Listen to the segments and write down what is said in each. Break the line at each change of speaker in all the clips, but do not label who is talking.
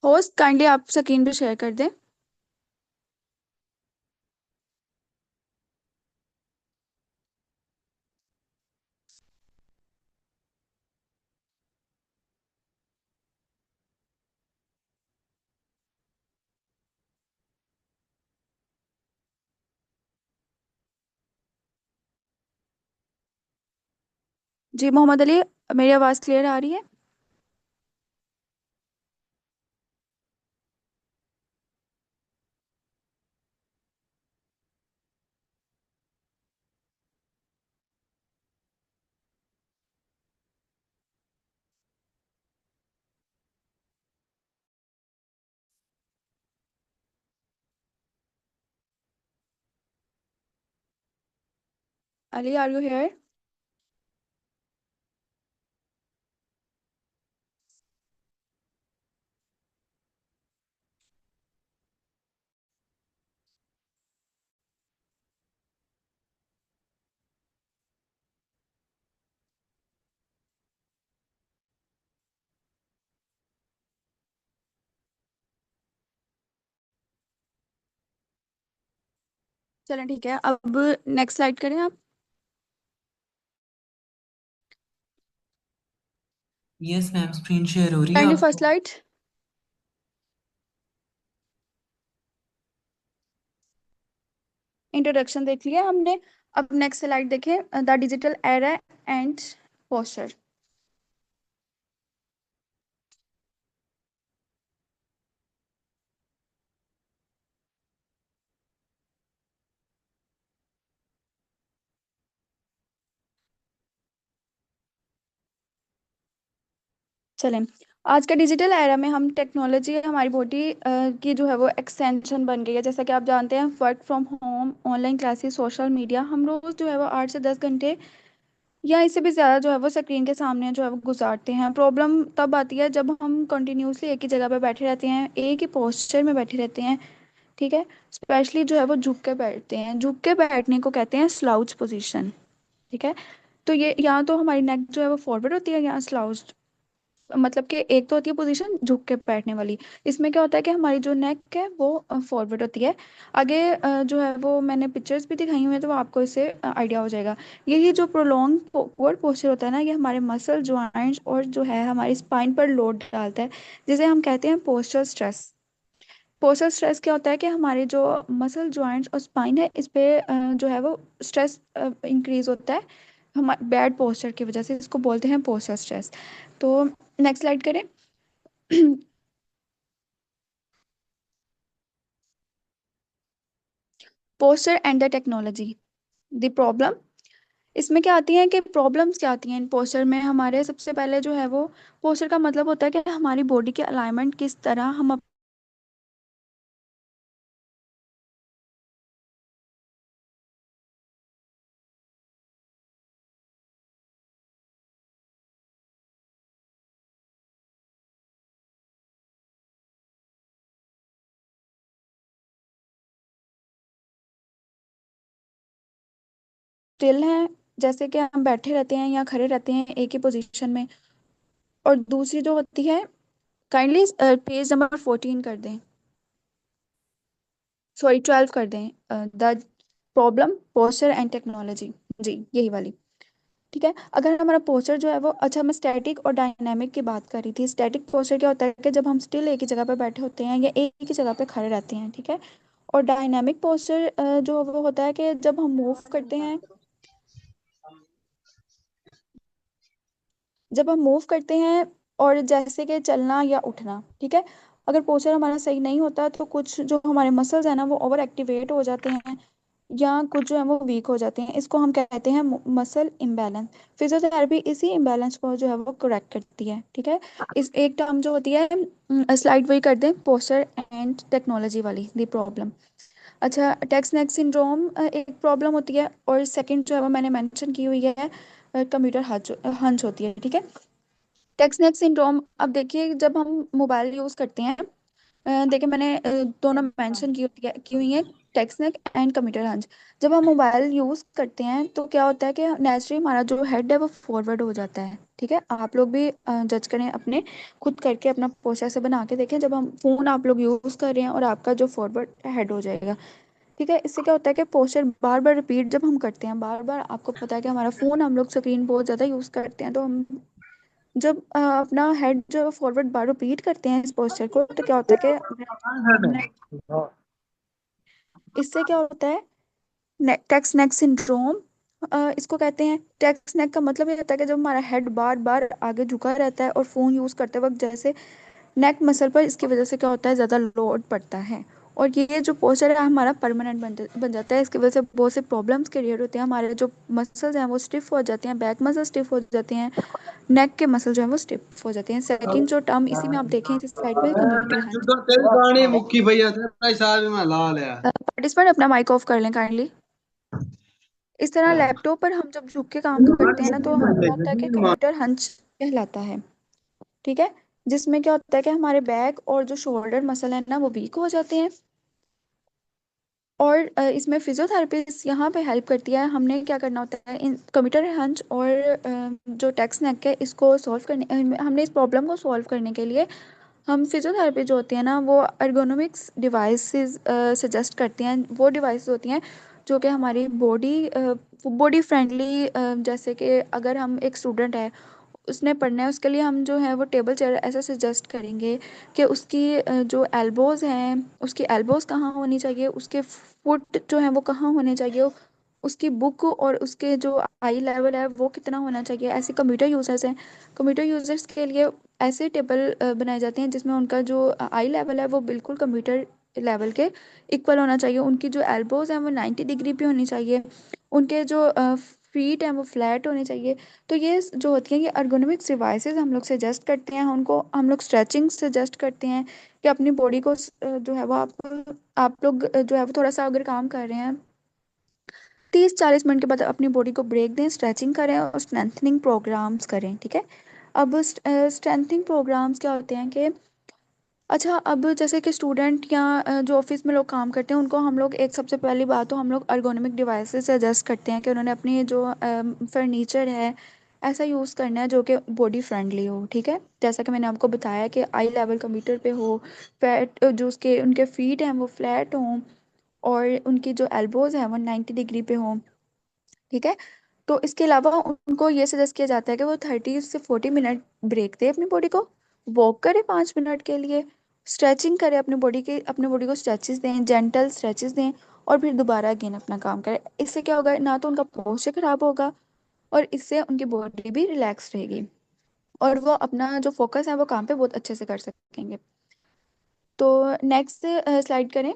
Host kindly आप screen पे share कर दें। जी मोहम्मद अली, मेरी आवाज़ क्लियर आ रही है? Ali, are you here? चलें ठीक है, अब नेक्स्ट स्लाइड करें आप।
यस मैम, स्क्रीन शेयर हो रही है
काइंडली फर्स्ट
आपको।
स्लाइड। इंट्रोडक्शन देख लिया हमने। अब नेक्स्ट स्लाइड देखें, the digital era and posture. चलें, आज का डिजिटल एरा में हम टेक्नोलॉजी हमारी बॉडी की जो है वो एक्सटेंशन बन गई है। जैसा कि आप जानते हैं, work from home, online classes, social media, हम रोज़ जो है वो 8 से 10 घंटे या इससे भी ज़्यादा जो है वो स्क्रीन के सामने जो है वो गुजारते हैं। प्रॉब्लम तब आती है जब हम कंटिन्यूसली एक ही जगह पे बैठे रहते हैं, एक ही पोस्चर में बैठे रहते हैं। ठीक है। स्पेशली जो है वो झुक के बैठते हैं, झुक के बैठने को कहते हैं स्लाउच पोजीशन। ठीक है। तो ये या तो हमारी नेक जो है वो फॉरवर्ड होती है या स्लाउच। मतलब कि एक तो होती है पोजीशन झुक के बैठने वाली। इसमें क्या होता है कि हमारी जो नेक है वो फॉरवर्ड होती है। आगे जो है वो मैंने पिक्चर्स भी दिखाई हुई हैं, तो वो आपको इससे आइडिया हो जाएगा। यही जो प्रोलॉन्ग फॉरवर्ड पोस्चर होता है ना, ये हमारे मसल जॉइंट्स और जो है हमारी स्पाइन पर लोड डालता है, जिसे हम कहते हैं पोस्चर स्ट्रेस। पोस्चर स्ट्रेस क्या होता है कि हमारे जो मसल जॉइंट्स और स्पाइन है, इस पे जो है वो स्ट्रेस इंक्रीज होता है। हम बैड पोस्चर की वजह से इसको बोलते हैं पोस्चर स्ट्रेस। तो नेक्स्ट स्लाइड करें। Posture and the technology, the problem. इसमें क्या आती है कि प्रॉब्लम्स क्या आती हैं इन पोस्चर में हमारे। सबसे पहले जो है वो पोस्चर का मतलब होता है कि हमारी बॉडी के अलाइनमेंट किस तरह हम स्टिल हैं, जैसे कि हम बैठे रहते हैं या खड़े रहते हैं एक ही पोजीशन में। और दूसरी जो होती है, काइंडली पेज नंबर 14 कर दें, सॉरी 12 कर दें। The problem, posture and technology. जी, यही वाली। ठीक है। अगर हमारा पोस्चर जो है वो, अच्छा, मैं स्टैटिक और डायनामिक की बात कर रही थी। स्टैटिक पोस्चर क्या होता है कि जब हम स्टिल एक ही जगह पे बैठे होते हैं या एक ही जगह पे खड़े रहते हैं। ठीक है। और डायनामिक पोस्चर जो वो होता है कि जब हम मूव करते हैं, जब हम मूव करते हैं और जैसे कि चलना या उठना। ठीक है। अगर पोस्चर हमारा सही नहीं होता तो कुछ जो हमारे मसल्स हैं ना वो ओवर एक्टिवेट हो जाते हैं, या कुछ जो है वो वीक हो जाते हैं। इसको हम कहते हैं मसल इम्बैलेंस। फिजियोथेरेपी इसी इम्बैलेंस को जो है वो करेक्ट करती है। ठीक है। इस एक टर्म जो होती है, स्लाइड वही कर दें, पोस्चर एंड टेक्नोलॉजी वाली, दी प्रॉब्लम। अच्छा, टेक्स्ट नेक सिंड्रोम एक प्रॉब्लम होती है, और सेकंड जो है वो मैंने मेंशन की हुई है, कंप्यूटर हंच हंच होती है। ठीक है। टेक्स्ट नेक सिंड्रोम, अब देखिए जब हम मोबाइल यूज़ करते हैं, देखिए मैंने दोनों मेंशन की हुई है। Text neck and computer hunch. जब हम मोबाइल यूज करते हैं तो क्या होता है कि नेचुरली हमारा जो हेड है वो फॉरवर्ड हो जाता है। ठीक है, आप लोग भी जज करें अपने खुद करके, अपना पोस्टर से बना के देखें, जब हम फोन आप लोग यूज कर रहे हैं और आपका जो फॉरवर्ड हेड हो जाएगा। ठीक है, इससे क्या होता है कि पोस्चर बार बार रिपीट जब हम करते हैं, बार बार, आपको पता है कि हमारा फोन, हम लोग स्क्रीन बहुत ज्यादा यूज करते हैं, तो हम जब अपना हेड जो फॉरवर्ड बार रिपीट करते हैं इस पोस्चर को, तो क्या होता है कि नेक, इससे क्या होता है, टेक्स्ट नेक सिंड्रोम इसको कहते हैं। टेक्स्ट नेक का मतलब ये होता है कि जब हमारा हेड बार बार आगे झुका रहता है और फोन यूज करते वक्त जैसे नेक मसल पर इसकी वजह से क्या होता है, ज़्यादा लोड पड़ता है। और ये जो पोस्चर है हमारा परमानेंट बन जाता है। इसकी वजह से बहुत से प्रॉब्लम्स क्रिएट होते हैं, हमारे जो मसल्स हैं वो स्टिफ हो जाते हैं, बैक मसल स्टिफ हो जाते हैं, नेक के मसल जो है वो स्टिफ हो जाते हैं। सेकंड जो टर्म इसी में आप देखें इस साइड में, कंप्यूटर हैंड।
तेरी गाड़ी मुक्की भैया तेरा हिसाब में लाल है।
पार्टिसिपेंट अपना माइक ऑफ कर लें काइंडली। इस तरह लैपटॉप पर हम जब झुक के काम करते हैं ना, तो क्या होता है कि कंप्यूटर हंच कहलाता है। ठीक है, जिसमें क्या होता है कि हमारे बैक और जो शोल्डर मसल है ना वो वीक हो जाते हैं। और इसमें फिजियोथेरेपिस्ट यहाँ पे हेल्प करती है। हमने क्या करना होता है, इन कंप्यूटर हंच और जो टेक्स्ट नेक है इसको सॉल्व करने, हमने इस प्रॉब्लम को सॉल्व करने के लिए हम फिजियोथेरेपी जो होती है ना वो ergonomics डिवाइसेस सजेस्ट करते हैं। वो डिवाइसेस होती हैं जो कि हमारी बॉडी फ्रेंडली, जैसे कि अगर हम एक स्टूडेंट है, उसने पढ़ना है, उसके लिए हम जो है वो टेबल चेयर ऐसा सजेस्ट करेंगे कि उसकी जो एल्बोज हैं, उसकी एल्बोज कहाँ होनी चाहिए, उसके फुट जो है वो कहाँ होने चाहिए, उसकी बुक और उसके जो आई लेवल है वो कितना होना चाहिए। ऐसे कंप्यूटर यूजर्स हैं, कंप्यूटर यूजर्स के लिए ऐसे टेबल बनाए जाते हैं जिसमें उनका जो आई लेवल है वो बिल्कुल कंप्यूटर लेवल के इक्वल होना चाहिए, उनकी जो एल्बोज हैं वो 90 डिग्री पे होनी चाहिए, उनके जो फीट हैं वो फ्लैट होने चाहिए। तो ये जो होती हैं ये ergonomics डिवाइसेस हम लोग सजेस्ट करते हैं उनको, हम लोग स्ट्रेचिंग सजेस्ट करते हैं कि अपनी बॉडी को जो है वो आप लोग जो है वो थोड़ा सा अगर काम कर रहे हैं 30-40 मिनट के बाद अपनी बॉडी को ब्रेक दें, स्ट्रेचिंग करें और स्ट्रेंथनिंग प्रोग्राम्स करें। ठीक है, अब स्ट्रेंथनिंग प्रोग्राम्स क्या होते हैं कि, अच्छा, अब जैसे कि स्टूडेंट या जो ऑफिस में लोग काम करते हैं उनको हम लोग, एक सबसे पहली बात तो हम लोग ergonomic डिवाइसेस सजेस्ट करते हैं कि उन्होंने अपनी जो फर्नीचर है ऐसा यूज़ करना है जो कि बॉडी फ्रेंडली हो। ठीक है, जैसा कि मैंने आपको बताया कि आई लेवल कंप्यूटर पे हो, फैट जो उसके उनके फीट हैं वो फ्लैट हों, और उनकी जो एल्बोज हैं वो 90 डिग्री पे हों। ठीक है, तो इसके अलावा उनको ये सजेस्ट किया जाता है कि वो 30 से 40 मिनट ब्रेक दे अपनी बॉडी को, वॉक करे 5 मिनट के लिए, स्ट्रेचिंग करे अपनी बॉडी के, अपनी बॉडी को स्ट्रेचेस दें, जेंटल स्ट्रेचेस दें, और फिर दोबारा अगेन अपना काम करे। इससे क्या होगा, ना तो उनका पोस्चर खराब होगा और इससे उनकी बॉडी भी रिलैक्स रहेगी और वो अपना जो फोकस है वो काम पे बहुत अच्छे से कर सकेंगे। तो नेक्स्ट स्लाइड करें।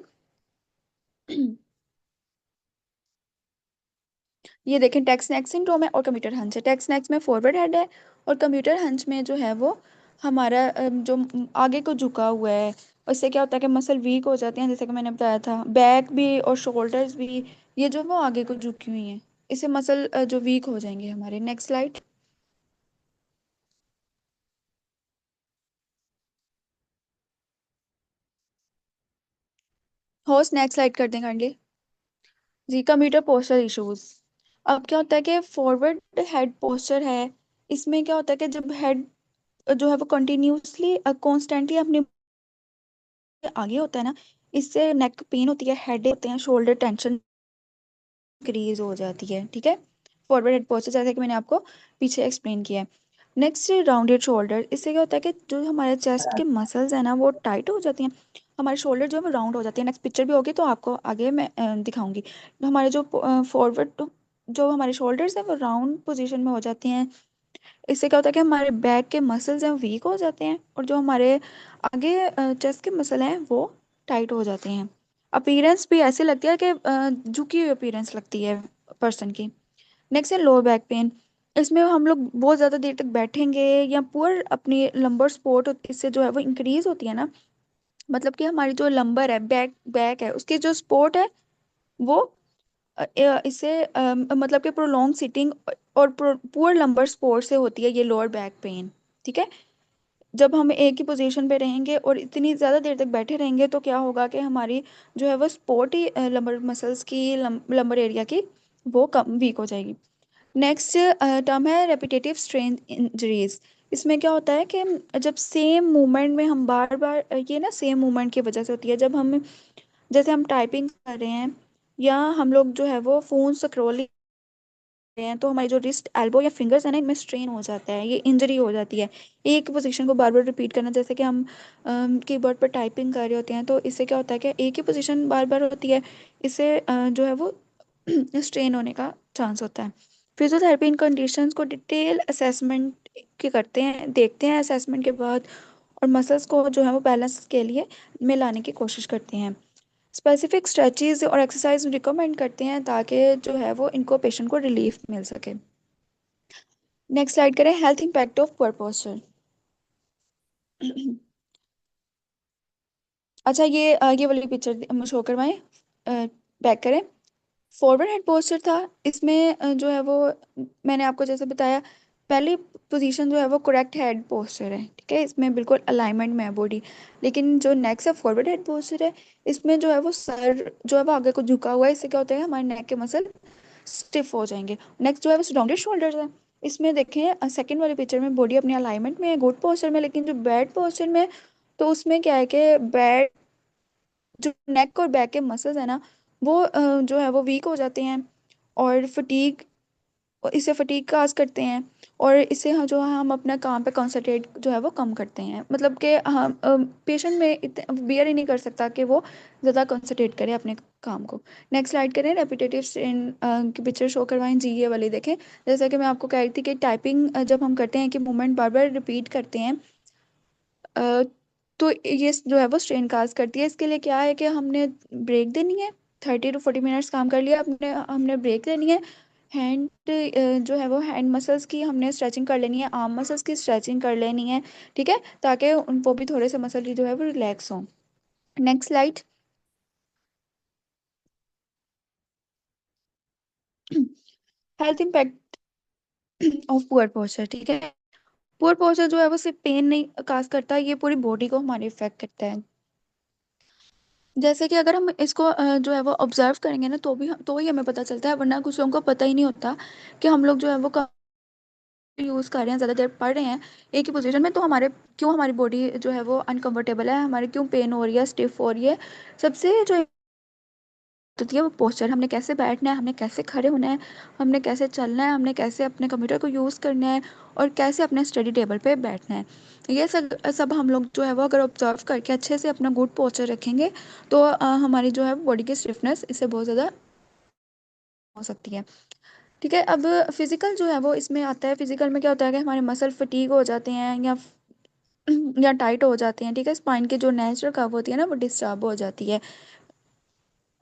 ये देखें, टेक्स्ट नेक सिंड्रोम है और कंप्यूटर हंच है। टेक्स्ट नेक्स में फॉरवर्ड हेड है और कंप्यूटर हंच में जो है वो हमारा जो आगे को झुका हुआ है। उससे क्या होता है कि मसल वीक हो जाते हैं, जैसे कि मैंने बताया था, बैक भी और शोल्डर्स भी, ये जो वो आगे को झुकी हुई हैं, इससे मसल जो वीक हो जाएंगे हमारे। Next slide. Host next slide कर दें काइंडली जी। Computer posture issues. अब क्या होता है कि फॉरवर्ड हेड पोस्चर है, इसमें क्या होता है कि जब हेड जो है वो कंटिन्यूसली कॉन्स्टेंटली अपनी आगे होता है ना, इससे नेक पेन होती है, हेड होते हैं, शोल्डर टेंशन इंक्रीज हो जाती है। ठीक है, फॉरवर्ड हेड पोस्चर जैसे कि मैंने आपको पीछे एक्सप्लेन किया है। नेक्स्ट राउंडेड शोल्डर, इससे क्या होता है कि जो हमारे चेस्ट के मसल्स हैं ना वो टाइट हो जाती हैं, हमारे शोल्डर जो है वो राउंड हो जाती है। नेक्स्ट पिक्चर भी होगी तो आपको आगे मैं दिखाऊंगी। हमारे जो फॉरवर्ड जो हमारे शोल्डर्स हैं वो राउंड पोजीशन में हो जाती हैं। इससे क्या होता है कि हमारे बैक के मसल्स हैं वीक हो जाते हैं और जो हमारे आगे चेस्ट के मसल हैं वो टाइट हो जाते हैं। अपीयरेंस भी ऐसे लगती है कि झुकी हुई अपीयरेंस लगती है पर्सन की। नेक्स्ट है लोअर बैक पेन। इसमें हम लोग बहुत ज़्यादा देर तक बैठेंगे या पुअर अपनी लंबर सपोर्ट इससे जो है वो इंक्रीज होती है ना, मतलब कि हमारी जो लंबर है, बैक बैक है, उसकी जो सपोर्ट है वो इससे मतलब कि प्रोलॉन्ग सिटिंग और पुअर लंबर सपोर्ट से होती है ये लोअर बैक पेन। ठीक है, जब हम एक ही पोजीशन पे रहेंगे और इतनी ज़्यादा देर तक बैठे रहेंगे तो क्या होगा कि हमारी जो है वो सपोर्ट ही लंबर मसल्स की लंबर एरिया की वो कम वीक हो जाएगी। नेक्स्ट टर्म है रेपिटेटिव स्ट्रेन इंजरीज। इसमें क्या होता है कि जब सेम मूवमेंट में हम बार बार ये ना सेम मूवमेंट की वजह से होती है, जब हम जैसे हम टाइपिंग कर रहे हैं या हम लोग जो है वो फोन स्क्रॉल हैं तो हमारी जो रिस्ट एल्बो या फिंगर्स है ना इनमें स्ट्रेन हो जाता है, ये इंजरी हो जाती है। एक पोजीशन को बार बार रिपीट करना, जैसे कि हम कीबोर्ड पर टाइपिंग कर रहे होते हैं तो इससे क्या होता है कि एक ही पोजीशन बार बार होती है, इससे जो है वो स्ट्रेन होने का चांस होता है। फिजियोथेरेपी इन कंडीशंस को डिटेल असेसमेंट के करते हैं, देखते हैं असेसमेंट के बाद, और मसल्स को जो है वो बैलेंस के लिए में लाने की कोशिश करते हैं। स्पेसिफिक स्ट्रेचेस और एक्सरसाइज रिकमेंड करते हैं ताकि जो है वो इनको पेशेंट को रिलीफ मिल सके। नेक्स्ट स्लाइड करें, health impact of poor posture. अच्छा ये वाली पिक्चर शो करवाएं, बैक करें। फॉरवर्ड हेड पोस्चर था, इसमें जो है वो मैंने आपको जैसे बताया, पहली पोजीशन जो है वो करेक्ट हेड पोस्चर है, ठीक है, इसमें बिल्कुल अलाइनमेंट में है बॉडी। लेकिन जो नेक्स्ट है फॉरवर्ड हेड पोस्चर है, इसमें जो है वो सर जो है वो आगे को झुका हुआ है, इससे क्या होता है हमारे नेक के मसल स्टिफ हो जाएंगे। नेक्स्ट जो है वो राउंडेड शोल्डर्स है, इसमें देखें सेकंड वाली पिक्चर में बॉडी अपने अलाइनमेंट में है गुड पोस्चर में, लेकिन जो बैड पोस्चर में तो उसमें क्या है कि बैड जो नेक और बैक के मसल्स है ना वो जो है वो वीक हो जाते हैं, और फटीग, इससे फटीग काज करते हैं, और इससे जो है हम अपना काम पे कंसंट्रेट जो है वो कम करते हैं, मतलब कि हम पेशेंट में इतने बियर ही नहीं कर सकता कि वो ज़्यादा कंसंट्रेट करे अपने काम को। नेक्स्ट स्लाइड करें, रेपिटेटिव स्ट्रेन की पिक्चर शो करवाएं जी, ये वाली देखें। जैसा कि मैं आपको कह रही थी कि टाइपिंग जब हम करते हैं कि मूवमेंट बार बार रिपीट करते हैं अ, तो ये जो है वो स्ट्रेन काज करती है। इसके लिए क्या है कि हमने ब्रेक देनी है, 30 to 40 मिनट्स काम कर लिया अपने, हमने ब्रेक लेनी है। हैंड जो है वो हैंड मसल्स की हमने स्ट्रेचिंग कर लेनी है, आर्म मसल्स की स्ट्रेचिंग कर लेनी है, ठीक है, ताकि वो भी थोड़े से मसल जो है वो रिलैक्स हों। Next slide. Health impact of poor posture, ठीक है। पुअर पोस्चर जो है वो सिर्फ पेन नहीं काज करता, ये पूरी बॉडी को हमारे इफेक्ट करता है। जैसे कि अगर हम इसको जो है वो ऑब्जर्व करेंगे ना तो ही हमें पता चलता है, वरना कुछ लोगों को पता ही नहीं होता कि हम लोग जो है वो यूज़ कर रहे हैं, ज़्यादा देर पढ़ रहे हैं एक ही पोजीशन में, तो हमारे क्यों हमारी बॉडी जो है वो अनकंफर्टेबल है, हमारे क्यों पेन हो रही है, स्टिफ हो रही है। सबसे जो होती है वो पोस्चर, हमने कैसे बैठना है, हमने कैसे खड़े होना है, हमने कैसे चलना है, हमने कैसे अपने कंप्यूटर को यूज़ करना है, और कैसे अपने स्टडी टेबल पे बैठना है। ये सब सब हम लोग जो है वो अगर ऑब्जर्व करके अच्छे से अपना गुड पोस्चर रखेंगे तो हमारी जो है बॉडी की स्टिफनेस इससे बहुत ज़्यादा हो सकती है। ठीक है, अब फिजिकल जो है वो इसमें आता है। फिजिकल में क्या होता है कि हमारे मसल फटीग हो जाते हैं या टाइट हो जाते हैं, ठीक है, स्पाइन की जो नेचुरल कर्व होती है ना वो डिस्टर्ब हो जाती है।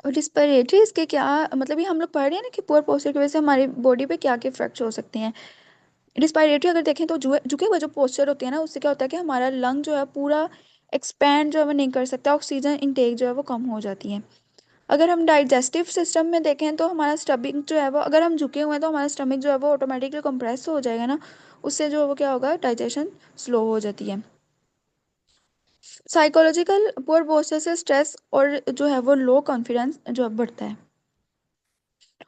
और रिस्पिरेटरी इसके क्या मतलब, ये हम लोग पढ़ रहे हैं ना कि पुअर पोस्चर की वजह से हमारी बॉडी पे क्या क्या इफेक्ट्स हो सकते हैं। रिस्पिरेटरी अगर देखें तो झुके हुए जो पोस्चर होते हैं ना उससे क्या होता है कि हमारा लंग जो है पूरा एक्सपैंड जो है वो नहीं कर सकता, ऑक्सीजन इनटेक जो है वो कम हो जाती है। अगर हम डाइजेस्टिव सिस्टम में देखें तो हमारा स्टमक जो है वो, अगर हम झुके हुए हैं तो हमारा स्टमक जो है वो ऑटोमेटिकली कंप्रेस हो जाएगा ना, उससे जो है वो क्या होगा, डाइजेशन स्लो हो जाती है। साइकोलॉजिकल पुअर पोस्चर से स्ट्रेस और जो है वो लो कॉन्फिडेंस जो है बढ़ता है।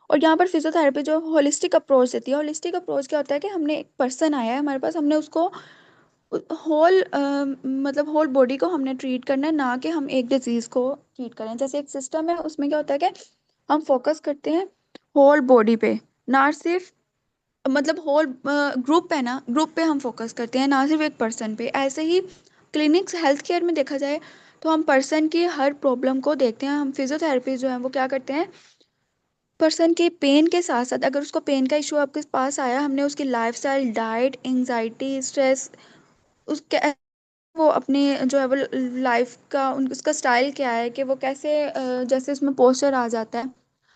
और यहाँ पर फिजियोथेरेपी जो होलिस्टिक अप्रोच देती है, होलिस्टिक अप्रोच क्या होता है कि हमने एक पर्सन आया है हमारे पास, हमने उसको होल मतलब होल बॉडी को हमने ट्रीट करना है, ना कि हम एक डिजीज को ट्रीट करें। जैसे एक सिस्टम है उसमें क्या होता है कि हम फोकस करते हैं होल बॉडी पे, ना सिर्फ मतलब होल ग्रुप है ना, ग्रुप पे हम फोकस करते हैं, ना सिर्फ एक पर्सन पे। ऐसे ही क्लिनिक्स हेल्थ केयर में देखा जाए तो हम पर्सन की हर प्रॉब्लम को देखते हैं। हम फिजियोथेरेपी जो है वो क्या करते हैं, पर्सन के पेन के साथ साथ, अगर उसको पेन का इशू आपके पास आया, हमने उसकी लाइफस्टाइल, डाइट, एंजाइटी, स्ट्रेस, उसके वो अपने जो है वो लाइफ का उसका स्टाइल क्या है कि वो कैसे जैसे उसमें पोस्चर आ जाता है।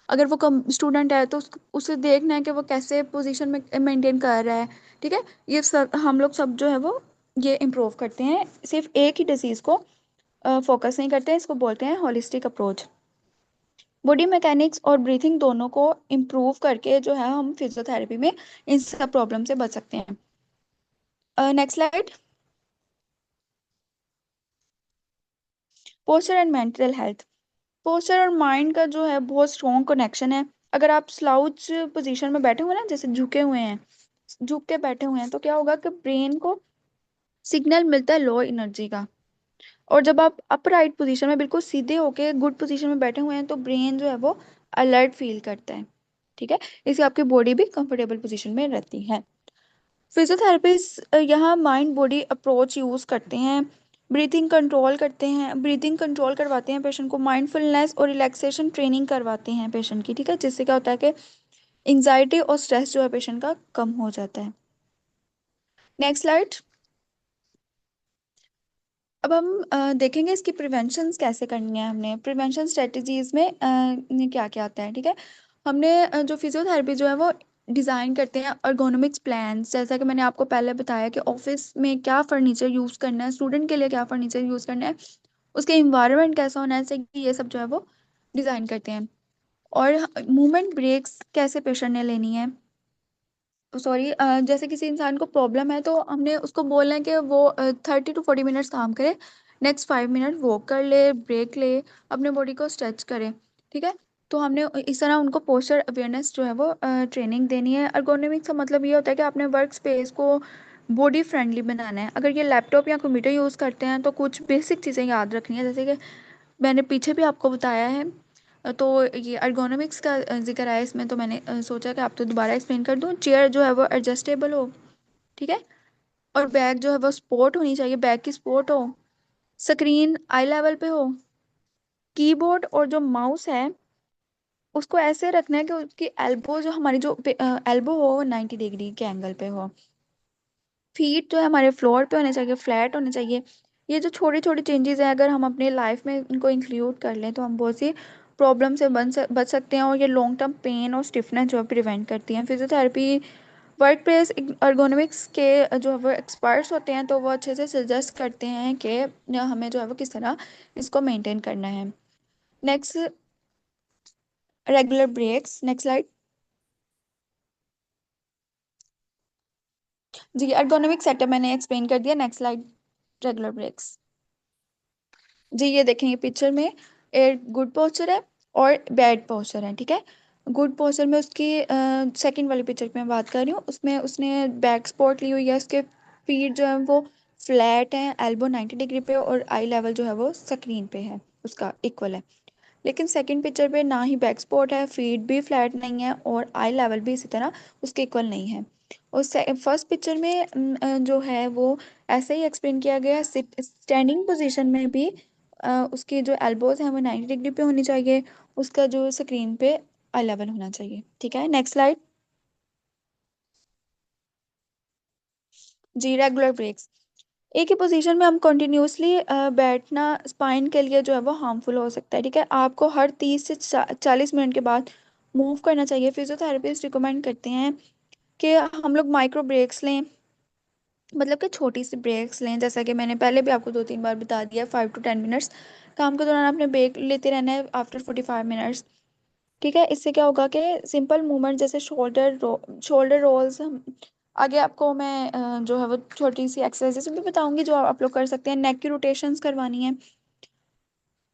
अगर वो कम स्टूडेंट है तो उसे देखना है कि वो कैसे पोजीशन में मेंटेन कर रहा है, ठीक है। ये सब हम लोग सब जो है वो ये इम्प्रूव करते हैं, सिर्फ एक ही डिजीज को फोकस नहीं करते हैं, इसको बोलते हैं होलिस्टिक अप्रोच। बॉडी मैकेनिक्स और ब्रीथिंग दोनों को इम्प्रूव करके जो है हम फिजियोथेरेपी में इन सब प्रॉब्लम से बच सकते हैं। Next slide. Posture and mental health. Posture और माइंड का जो है बहुत स्ट्रॉन्ग कनेक्शन है। अगर आप स्लाउच पोजीशन में बैठे हुए हैं ना, जैसे झुके हुए हैं, झुक के बैठे हुए हैं, तो क्या होगा कि ब्रेन को सिग्नल मिलता है लो एनर्जी का। और जब आप अपराइट पोजीशन में बिल्कुल सीधे होके गुड पोजीशन में बैठे हुए हैं तो ब्रेन जो है वो अलर्ट फील करता है। ठीक है, इससे आपकी बॉडी भी कंफर्टेबल पोजीशन में रहती है। फिजियोथेरेपिस्ट यहाँ माइंड बॉडी अप्रोच यूज करते हैं। ब्रीथिंग कंट्रोल करते हैं, ब्रीथिंग कंट्रोल करवाते हैं पेशेंट को, माइंडफुलनेस और रिलैक्सेशन ट्रेनिंग करवाते हैं पेशेंट की। ठीक है, जिससे क्या होता है कि एंजाइटी और स्ट्रेस जो है पेशेंट का कम हो जाता है। Next slide. अब हम देखेंगे इसकी प्रिवेंशन कैसे करनी है। हमने प्रिवेंशन स्ट्रेटजीज में क्या क्या आता है। ठीक है, हमने जो फिजियोथेरेपी जो है वो डिज़ाइन करते हैं ergonomics प्लान्स, जैसा कि मैंने आपको पहले बताया कि ऑफिस में क्या फर्नीचर यूज़ करना है, स्टूडेंट के लिए क्या फर्नीचर यूज़ करना है, उसके इन्वायरमेंट कैसा होना है, चाहिए, ये सब जो है वो डिज़ाइन करते हैं। और मूवमेंट ब्रेक्स कैसे पेशेंट ने लेनी है। सॉरी, जैसे किसी इंसान को प्रॉब्लम है तो हमने उसको बोलना है कि वो 30 to 40 मिनट्स काम करे, नेक्स्ट 5 मिनट वॉक कर ले, ब्रेक ले, अपने बॉडी को स्ट्रेच करे। ठीक है, तो हमने इस तरह उनको पोस्चर अवेयरनेस जो है वो ट्रेनिंग देनी है। ergonomics का मतलब ये होता है कि आपने वर्क स्पेस को बॉडी फ्रेंडली बनाना है। अगर ये लैपटॉप या कंप्यूटर यूज़ करते हैं तो कुछ बेसिक चीज़ें याद रखनी है, जैसे कि मैंने पीछे भी आपको बताया है। तो ये ergonomics का जिक्र आया इसमें, तो मैंने सोचा कि आप तो दोबारा एक्सप्लेन कर दूं। चेयर जो है वो एडजस्टेबल हो। ठीक है, और बैग जो है वो सपोर्ट होनी चाहिए, बैग की सपोर्ट हो। स्क्रीन आई लेवल पे हो। कीबोर्ड और जो माउस है उसको ऐसे रखना है कि उसकी एल्बो जो हमारी जो एल्बो हो 90 डिग्री के एंगल पे हो। फीट जो है हमारे फ्लोर पे होने चाहिए, फ्लैट होने चाहिए। ये जो छोटी छोटी चेंजेस हैं, अगर हम अपने लाइफ में इनको इंक्लूड कर लें तो हम बहुत सी प्रॉब्लम से बच सकते हैं। और ये लॉन्ग टर्म पेन और स्टिफनेस जो है प्रिवेंट करती हैं। फिजियोथेरेपी वर्क प्लेस ergonomics के जो है वो एक्सपर्ट्स होते हैं, तो वो अच्छे से सजेस्ट करते हैं कि हमें जो है वो किस तरह इसको मेंटेन करना है। Next, regular breaks. Next slide. जी, ergonomic सेटअप मैंने एक्सप्लेन कर दिया। Next slide, regular breaks. जी, ये देखेंगे पिक्चर में एक गुड पोस्चर है और बैड पोस्चर है। ठीक है, गुड पोस्चर में उसकी सेकंड वाली पिक्चर की मैं बात कर रही हूँ, उसमें उसने बैक सपोर्ट ली हुई है, उसके फीट जो है वो फ्लैट है, एल्बो 90 डिग्री पे, और आई लेवल जो है वो स्क्रीन पे है, उसका इक्वल है। लेकिन सेकंड पिक्चर पे ना ही बैक सपोर्ट है, फीट भी फ्लैट नहीं है, और आई लेवल भी इसी तरह उसके इक्वल नहीं है। और फर्स्ट पिक्चर में जो है वो ऐसे ही एक्सप्लेन किया गया है। स्टैंडिंग पोजीशन में भी उसकी जो एल्बोज हैं वो 90 डिग्री पे होनी चाहिए, उसका जो स्क्रीन पे आई लेवल होना चाहिए। ठीक है, नेक्स्ट स्लाइड। जी, रेगुलर ब्रेक्स। एक ही पोजीशन में हम कंटिन्यूसली बैठना स्पाइन के लिए जो है वो हार्मफुल हो सकता है। ठीक है, आपको हर 30 से 40 मिनट के बाद मूव करना चाहिए। फिजियोथेरेपिस्ट रिकमेंड करते हैं कि हम लोग माइक्रो ब्रेक्स लें, मतलब कि छोटी सी ब्रेक्स लें, जैसा कि मैंने पहले भी आपको 2-3 बार बता दिया, 5 to 10 मिनट्स। काम के दौरान आपने ब्रेक लेते रहना है आफ्टर 45 मिनट्स। ठीक है, इससे क्या होगा कि सिंपल मूवमेंट जैसे शोल्डर रोल्स, आगे आपको मैं जो है वो छोटी सी एक्सरसाइजेस भी बताऊंगी जो आप लोग कर सकते हैं। नेक की रोटेशंस करवानी है।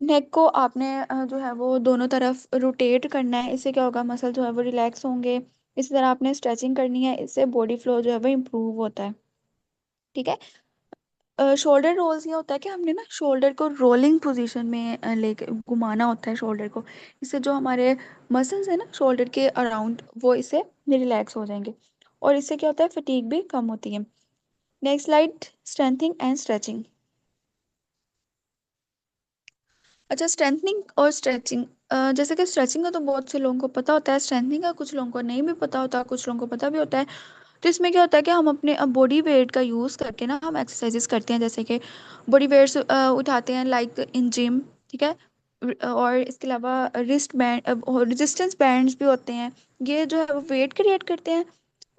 नेक को आपने जो है वो दोनों तरफ रोटेट करना है, इससे क्या होगा, मसल जो है वो रिलैक्स होंगे। इसी तरह आपने स्ट्रेचिंग करनी है, इससे बॉडी फ्लो जो है वो इम्प्रूव होता है। ठीक है, शोल्डर रोल्स ये होता है कि हमने ना शोल्डर को रोलिंग पोजीशन में लेके घुमाना होता है शोल्डर को। इससे जो हमारे मसल्स है ना शोल्डर के अराउंड, वो इससे रिलैक्स हो जाएंगे, और इससे क्या होता है, फटीग भी कम होती है। Next slide, strengthening and stretching. अच्छा, स्ट्रेंथनिंग और स्ट्रेचिंग। जैसे कि स्ट्रेचिंग का तो बहुत से लोगों को पता होता है, स्ट्रेंथनिंग का कुछ लोगों को नहीं भी पता होता, कुछ लोगों को पता भी होता है। तो इसमें क्या होता है कि हम अपने बॉडी वेट का यूज़ करके ना हम एक्सरसाइजेस करते हैं, जैसे कि बॉडी वेट्स उठाते हैं लाइक इन जिम। ठीक है, और इसके अलावा रिस्ट बैंड और रेजिस्टेंस बैंड्स भी होते हैं। ये जो है वो वेट क्रिएट करते हैं,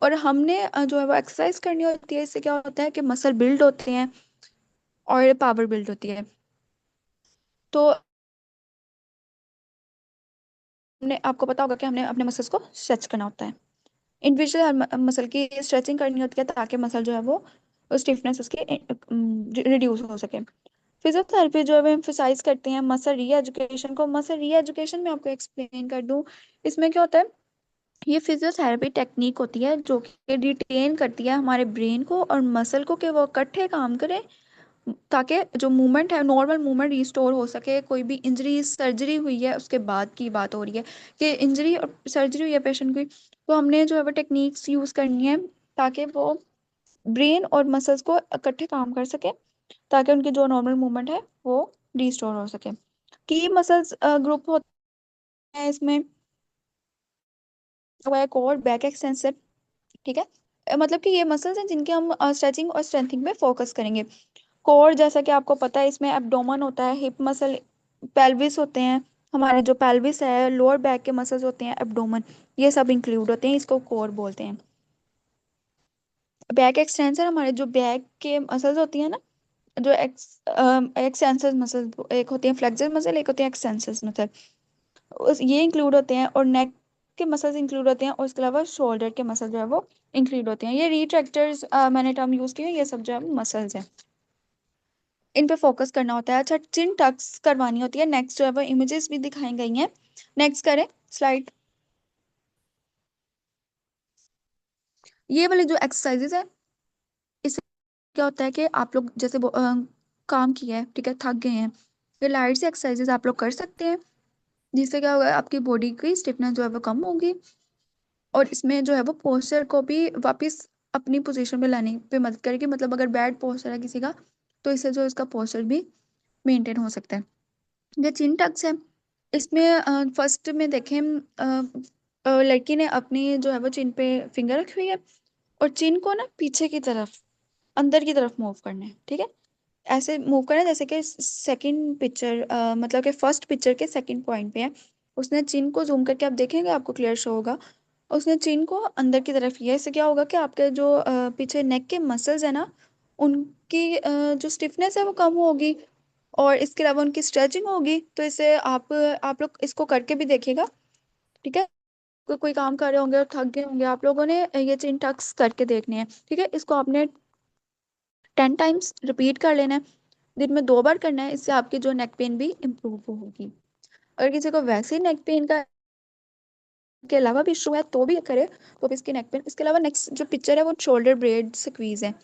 और हमने जो है वो एक्सरसाइज करनी होती है। इससे क्या होता है कि मसल बिल्ड होते हैं और पावर बिल्ड होती है। तो हमने, आपको पता होगा कि हमने अपने मसल्स को स्ट्रेच करना होता है। इंडिविजुअल मसल की स्ट्रेचिंग करनी होती है ताकि मसल जो है वो स्टिफनेस उसकी रिड्यूस हो सके। फिजियोथेरेपी जो है वो एम्फोसाइज करते हैं मसल री एजुकेशन को। मसल री एजुकेशन में आपको एक्सप्लेन कर दूं, इसमें क्या होता है, ये फिजियोथेरेपी टेक्निक होती है जो कि रिटेन करती है हमारे ब्रेन को और मसल को कि वो इकट्ठे काम करें, ताकि जो मूवमेंट है, नॉर्मल मूवमेंट रिस्टोर हो सके। कोई भी इंजरी सर्जरी हुई है उसके बाद की बात हो रही है कि इंजरी और सर्जरी हुई है पेशेंट की, तो हमने जो है वो टेक्निक्स यूज़ करनी है ताकि वो ब्रेन और मसल्स को इकट्ठे काम कर सके, ताकि उनकी जो नॉर्मल मूवमेंट है वो रिस्टोर हो सके। की मसल्स ग्रुप होते हैं इसमें, कोर, बैक एक्सटेंसिव, ठीक है। मतलब कि ये मसल्स हैं जिनके हम स्ट्रेचिंग और स्ट्रेंथिंग पे फोकस करेंगे। कोर जैसा कि आपको पता है, इसमें एब्डोमेन होता है, हिप मसल, पेल्विस होते हैं, हमारे जो पेल्विस है, लोअर बैक के मसल्स होते हैं, एब्डोमेन, ये सब इंक्लूड होते हैं, इसको कोर बोलते हैं। बैक एक्सटेंसर हमारे जो बैक के मसल्स होती है ना, जो एक्सटेंसर मसल, एक होती है फ्लेक्सर मसल, एक होती है एक्सटेंसर मसल, उस ये इंक्लूड होते हैं। और नेक के मसल्स इंक्लूड होते हैं, और इसके अलावा शोल्डर के मसल जो है वो इंक्लूड होते हैं। ये रिट्रैक्टर्स मैंने टर्म यूज किया, ये सब जो है मसल्स हैं, इन पे फोकस करना होता है। अच्छा, चिन टक्स करवानी होती है। नेक्स्ट जो है वो इमेजेस भी दिखाई गई हैं, नेक्स्ट करें स्लाइड। ये वाली जो एक्सरसाइजेस है, इससे क्या होता है कि आप लोग जैसे काम किया है, ठीक है, थक गए हैं, ये लाइट से एक्सरसाइजेस आप लोग कर सकते हैं, जिससे क्या होगा, आपकी बॉडी की स्टिफनेस जो है वो कम होगी, और इसमें जो है वो पोस्चर को भी वापस अपनी पोजीशन पे लाने पे मदद करेगी। मतलब अगर बैड पोस्चर है किसी का, तो इससे जो इसका पोस्चर भी मेंटेन हो सकता है। ये चिन टक्स है। इसमें फर्स्ट में देखें, लड़की ने अपनी जो है वो चिन पे फिंगर रखी हुई है, और चिन को ना पीछे की तरफ, अंदर की तरफ मूव करना है, ठीक है। ऐसे मूव करना है जैसे कि सेकंड पिक्चर, मतलब कि फर्स्ट पिक्चर के सेकंड पॉइंट पे है। उसने चिन को जूम करके आप देखेंगे, आपको क्लियर शो होगा। उसने चिन को अंदर की तरफ किया, इससे क्या होगा कि आपके जो पीछे नेक के मसल्स है ना, उनकी जो स्टिफनेस है वो कम होगी, और इसके अलावा उनकी स्ट्रेचिंग होगी। तो इसे आप लोग इसको करके भी देखिएगा, ठीक है। कोई काम कर रहे होंगे और थक गए होंगे, आप लोगों ने ये चिन टक्स करके देखने हैं, ठीक है। इसको आपने 10 टाइम्स रिपीट कर लेना है, दिन में 2 बार करना है। इससे आपकी जो नेक पेन भी इम्प्रूव होगी। अगर किसी को वैसे ही नेक पेन का के अलावा भी इशू है तो भी करे, तो भी इसकी नेक पेन। इसके अलावा नेक्स्ट जो पिक्चर है वो शोल्डर ब्लेड स्क्वीज है।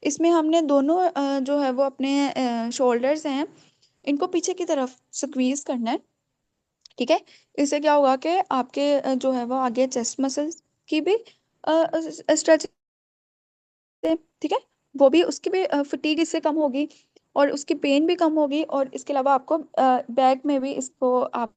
इसमें हमने दोनों जो है वो अपने शोल्डर्स हैं, इनको पीछे की तरफ स्क्वीज करना है, ठीक है। इससे क्या होगा कि आपके जो है वो आगे चेस्ट मसल्स की भी स्ट्रेच, ठीक है, वो भी, उसकी भी फटीग इससे कम होगी, और उसकी पेन भी कम होगी। और इसके अलावा आपको बैक में भी इसको आप